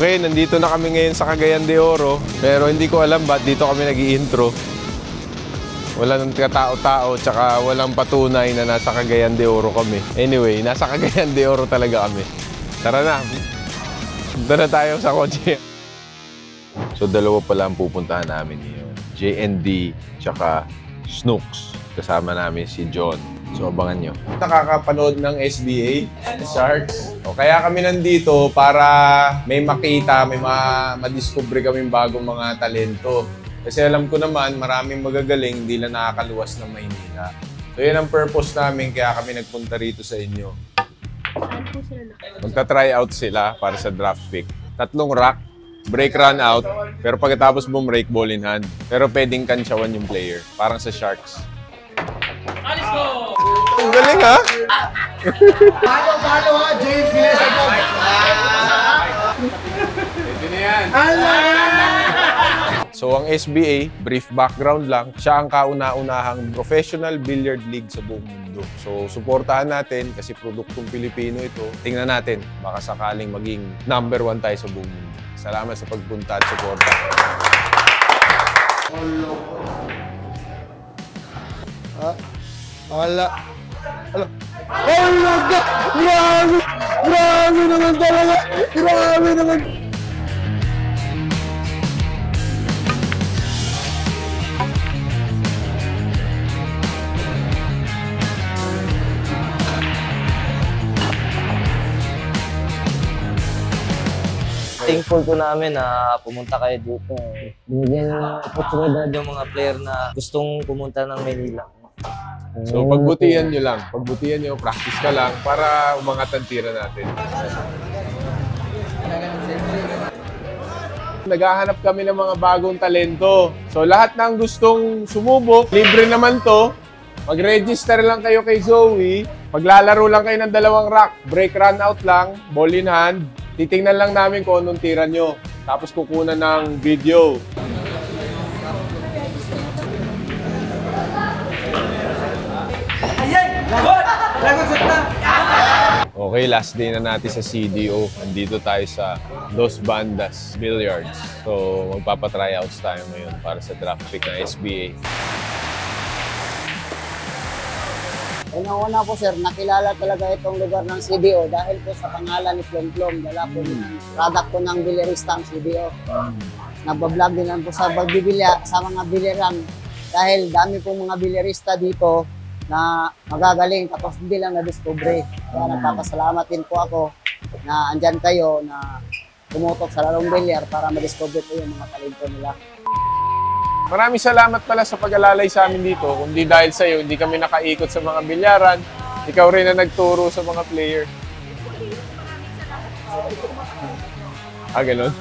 Okay, nandito na kami ngayon sa Cagayan de Oro. Pero hindi ko alam ba't dito kami nag-i-intro. Wala nang katao-tao, tsaka walang patunay na nasa Cagayan de Oro kami. Anyway, nasa Cagayan de Oro talaga kami. Tara na. Punta na tayo sa kotse. So, dalawa pala ang pupuntahan namin ngayon. JND, tsaka Snooks. Kasama namin si John. So, abangan nyo. Nakakapanood ng SBA, Sharks. O, kaya kami nandito para may makita, may madiscover kaming bagong mga talento. Kasi alam ko naman, maraming magagaling, hindi lang nakakaluwas ng Maynila. So, yun ang purpose namin, kaya kami nagpunta rito sa inyo. Magta-try out sila para sa draft pick. 3 rack, break run out, pero pagkatapos bumrake, ball in hand. Pero pwedeng kansyawan yung player, parang sa Sharks. Let's go! Ang galing, ha? Paano ha, James Gilesa po? Pwede na yan. So, ang SBA, brief background lang, siya ang kauna-unahang professional billiard league sa buong mundo. So, suportahan natin kasi produktong Pilipino ito. Tingnan natin, baka sakaling maging #1 tayo sa buong mundo. Salamat sa pagpunta at suporta. Wala. Grabe! Grabe naman talaga! Grabe naman! Thankful po namin na pumunta kayo dito. Binigyan ng oportunidad yung mga player na gustong pumunta ng Maynila. So, pagbutihan nyo lang. Pagbutihan nyo, practice ka lang para umangat ang tira natin. Naghahanap kami ng mga bagong talento. So, lahat ng gustong sumubok, libre naman to. Mag-register lang kayo kay Zoe. Maglalaro lang kayo ng 2 rack. Break run out lang, ball in hand. Titingnan lang namin kung anong tira nyo. Tapos kukunan ng video. Okay, last day na natin sa CDO. Nandito tayo sa Dos Bandas Billiards. So, magpapatryouts tayo ngayon para sa draft pick ng SBA. Una-una po sir, nakilala talaga itong lugar ng CDO dahil po sa pangalan ni Plom Plom. Dala po ng product po ng billerista ang CDO. Nagbablog din lang po sa pagbibilya sa mga biliran dahil dami pong mga billerista dito na magagaling tapos hindi lang na-discover. Kaya nagpapasalamat din po ako na andyan kayo na tumutok sa larong bilyar para ma-discover po yung mga talento nila. Maraming salamat pala sa pag-alalay sa amin dito. Kundi dahil sa iyo, hindi kami nakaikot sa mga bilyaran. Ikaw rin na nagturo sa mga player. Ganun?